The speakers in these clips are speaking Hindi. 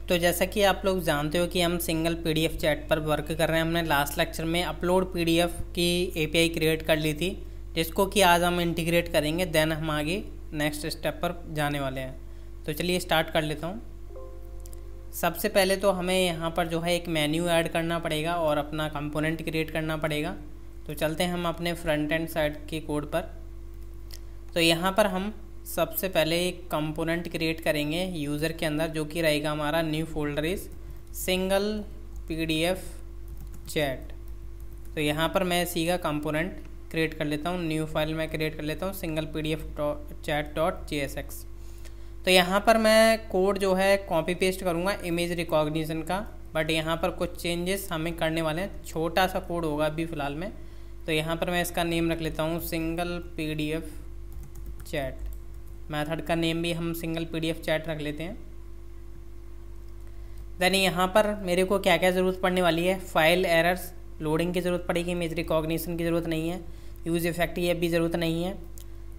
तो जैसा कि आप लोग जानते हो कि हम सिंगल पीडीएफ चैट पर वर्क कर रहे हैं। हमने लास्ट लेक्चर में अपलोड पीडीएफ की एपीआई क्रिएट कर ली थी, जिसको कि आज हम इंटीग्रेट करेंगे। देन हम आगे नेक्स्ट स्टेप पर जाने वाले हैं। तो चलिए स्टार्ट कर लेता हूँ। सबसे पहले तो हमें यहाँ पर जो है एक मेन्यू ऐड करना पड़ेगा और अपना कंपोनेंट क्रिएट करना पड़ेगा। तो चलते हैं हम अपने फ्रंट एंड साइड के कोड पर। तो यहाँ पर हम सबसे पहले एक कंपोनेंट क्रिएट करेंगे यूज़र के अंदर, जो कि रहेगा हमारा new folder is single PDF chat. तो यहाँ पर मैं इसी का कंपोनेंट क्रिएट कर लेता हूँ, न्यू फाइल मैं क्रिएट कर लेता हूँ single PDF chat dot JSX। तो यहाँ पर मैं कोड जो है कॉपी पेस्ट करूँगा इमेज रिकॉग्निशन का, बट यहाँ पर कुछ चेंजेस हमें करने वाले हैं। छोटा सा कोड होगा अभी फ़िलहाल में। तो यहाँ पर मैं इसका नेम रख लेता हूँ सिंगल पीडीएफ चैट। मेथड का नेम भी हम सिंगल पीडीएफ चैट रख लेते हैं। देन यहाँ पर मेरे को क्या क्या ज़रूरत पड़ने वाली है, फाइल एरर्स लोडिंग की ज़रूरत पड़ेगी, इमेज रिकॉग्निशन की ज़रूरत नहीं है, यूज़ इफेक्ट ये भी ज़रूरत नहीं है,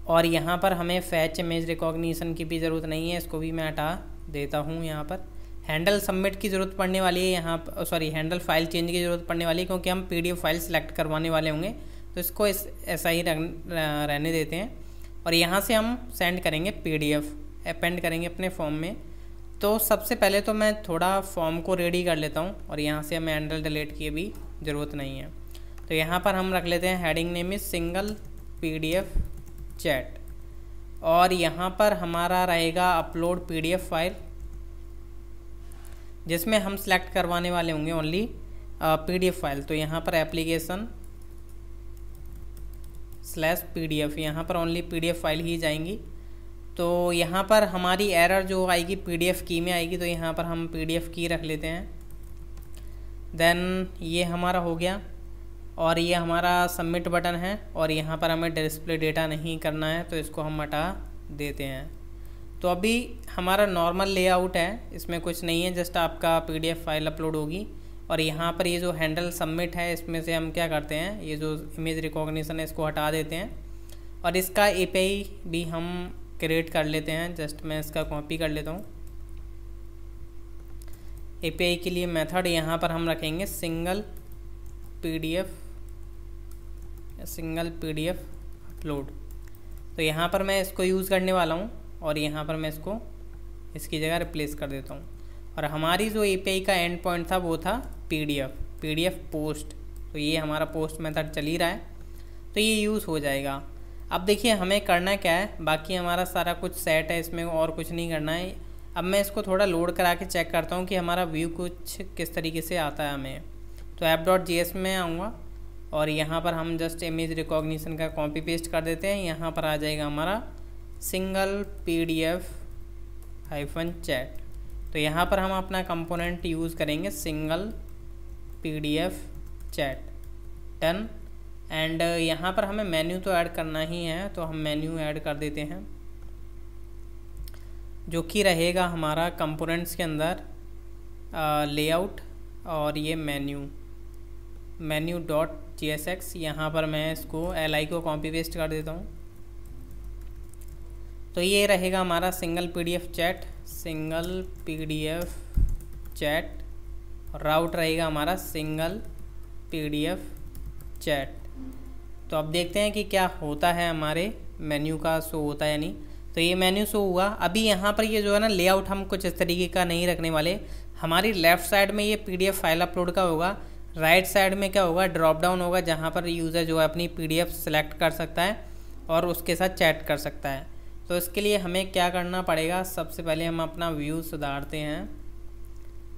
और यहाँ पर हमें फैच इमेज रिकॉग्निशन की भी ज़रूरत नहीं है, इसको भी मैं हटा देता हूँ। यहाँ पर हैंडल सबमिट की ज़रूरत पड़ने वाली है, यहाँ पर सॉरी हैंडल फाइल चेंज की ज़रूरत पड़ने वाली है, क्योंकि हम पीडीएफ फाइल सेलेक्ट करवाने वाले होंगे। तो इसको ऐसा ही रहने देते हैं। और यहाँ से हम सेंड करेंगे पीडीएफ, अपेंड करेंगे अपने फॉर्म में। तो सबसे पहले तो मैं थोड़ा फॉर्म को रेडी कर लेता हूँ, और यहाँ से हमें हैंडल डिलीट की भी ज़रूरत नहीं है। तो यहाँ पर हम रख लेते हैं heading name is single PDF chat, और यहाँ पर हमारा रहेगा अपलोड पीडीएफ फाइल, जिसमें हम सेलेक्ट करवाने वाले होंगे ओनली पीडीएफ फाइल। तो यहाँ पर एप्लीकेशन /pdf, यहाँ पर ओनली पीडीएफ फाइल ही जाएंगी। तो यहाँ पर हमारी एरर जो आएगी पीडीएफ की में आएगी, तो यहाँ पर हम पीडीएफ की रख लेते हैं। देन ये हमारा हो गया, और ये हमारा सबमिट बटन है, और यहाँ पर हमें डिस्प्ले डेटा नहीं करना है, तो इसको हम हटा देते हैं। तो अभी हमारा नॉर्मल लेआउट है, इसमें कुछ नहीं है, जस्ट आपका पीडीएफ फाइल अपलोड होगी। और यहाँ पर ये जो हैंडल सबमिट है, इसमें से हम क्या करते हैं, ये जो इमेज रिकॉग्निशन है इसको हटा देते हैं, और इसका एपीआई भी हम क्रिएट कर लेते हैं। जस्ट मैं इसका कॉपी कर लेता हूँ। एपीआई के लिए मेथड यहाँ पर हम रखेंगे सिंगल पीडीएफ अपलोड। तो यहाँ पर मैं इसको यूज़ करने वाला हूँ, और यहाँ पर मैं इसको इसकी जगह रिप्लेस कर देता हूँ। और हमारी जो एपीआई का एंड पॉइंट था वो था पीडीएफ पोस्ट। तो ये हमारा पोस्ट मेथड चल ही रहा है, तो ये यूज़ हो जाएगा। अब देखिए हमें करना क्या है, बाकी हमारा सारा कुछ सेट है, इसमें और कुछ नहीं करना है। अब मैं इसको थोड़ा लोड करा के चेक करता हूँ कि हमारा व्यू कुछ किस तरीके से आता है हमें। तो app.js में आऊँगा, और यहाँ पर हम जस्ट इमेज रिकॉग्निशन का कॉपी पेस्ट कर देते हैं। यहाँ पर आ जाएगा हमारा सिंगल पीडीएफ चैट। तो यहाँ पर हम अपना कंपोनेंट यूज़ करेंगे single PDF chat. Done. And यहाँ पर हमें मेन्यू तो ऐड करना ही है, तो हम मेन्यू ऐड कर देते हैं, जो कि रहेगा हमारा कंपोनेंट्स के अंदर लेआउट, और ये मेन्यू डॉट JSX। यहाँ पर मैं इसको LI को कॉपी पेस्ट कर देता हूँ। तो ये रहेगा हमारा सिंगल पीडीएफ चैट, और राउट रहेगा हमारा सिंगल पीडीएफ चैट। तो अब देखते हैं कि क्या होता है, हमारे मेन्यू का शो होता है या नहीं। तो ये मेन्यू शो हुआ। अभी यहाँ पर ये जो है ना लेआउट हम कुछ इस तरीके का नहीं रखने वाले। हमारी लेफ़्ट साइड में ये पीडीएफ फाइल अपलोड का होगा, राइट साइड में क्या होगा, ड्रॉप डाउन होगा, जहाँ पर यूज़र जो है अपनी पीडीएफ सेलेक्ट कर सकता है और उसके साथ चैट कर सकता है। तो इसके लिए हमें क्या करना पड़ेगा, सबसे पहले हम अपना व्यू सुधारते हैं,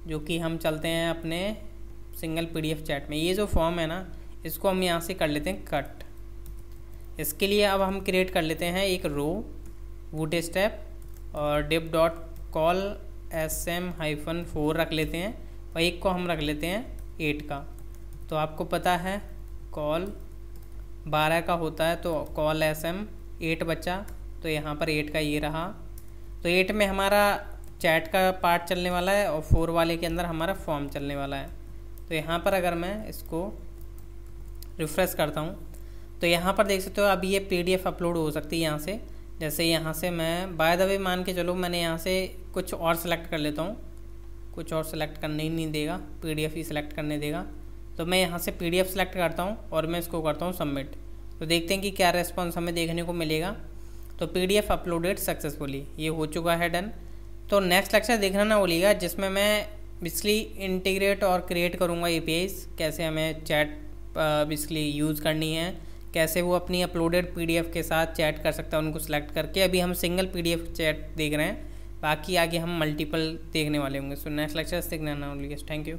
जो कि हम चलते हैं अपने सिंगल पीडीएफ चैट में। ये जो फॉर्म है ना, इसको हम यहाँ से कर लेते हैं कट। इसके लिए अब हम क्रिएट कर लेते हैं एक रो बूटस्ट्रैप, और div.call sm-4 रख लेते हैं, और एक को हम रख लेते हैं 8 का। तो आपको पता है कॉल 12 का होता है, तो कॉल sm 8 बचा, तो यहाँ पर 8 का ये रहा। तो 8 में हमारा चैट का पार्ट चलने वाला है, और 4 वाले के अंदर हमारा फॉर्म चलने वाला है। तो यहाँ पर अगर मैं इसको रिफ़्रेश करता हूँ, तो यहाँ पर देख सकते हो अब ये पीडीएफ अपलोड हो सकती है यहाँ से। जैसे यहाँ से मैं बाय द वे मान के चलो मैंने यहाँ से कुछ और सेलेक्ट कर लेता हूँ, कुछ और सेलेक्ट करने ही नहीं देगा, PDF ही सिलेक्ट करने देगा। तो मैं यहाँ से PDF सेलेक्ट करता हूँ और मैं इसको करता हूँ सबमिट। तो देखते हैं कि क्या रेस्पॉन्स हमें देखने को मिलेगा। तो PDF अपलोडेड सक्सेसफुली, ये हो चुका है डन। तो नेक्स्ट लेक्चर देखना ना भूलिएगा, जिसमें मैं बेसिकली इंटीग्रेट और क्रिएट करूँगा APIs, कैसे हमें चैट बेसिकली यूज़ करनी है, कैसे वो अपनी अपलोडेड PDF के साथ चैट कर सकता है उनको सेलेक्ट करके। अभी हम सिंगल PDF चैट देख रहे हैं, बाकी आगे हम मल्टीपल देखने वाले होंगे। सो नेक्स्ट लेक्चर देखना ना भूलिएगा। Thank you.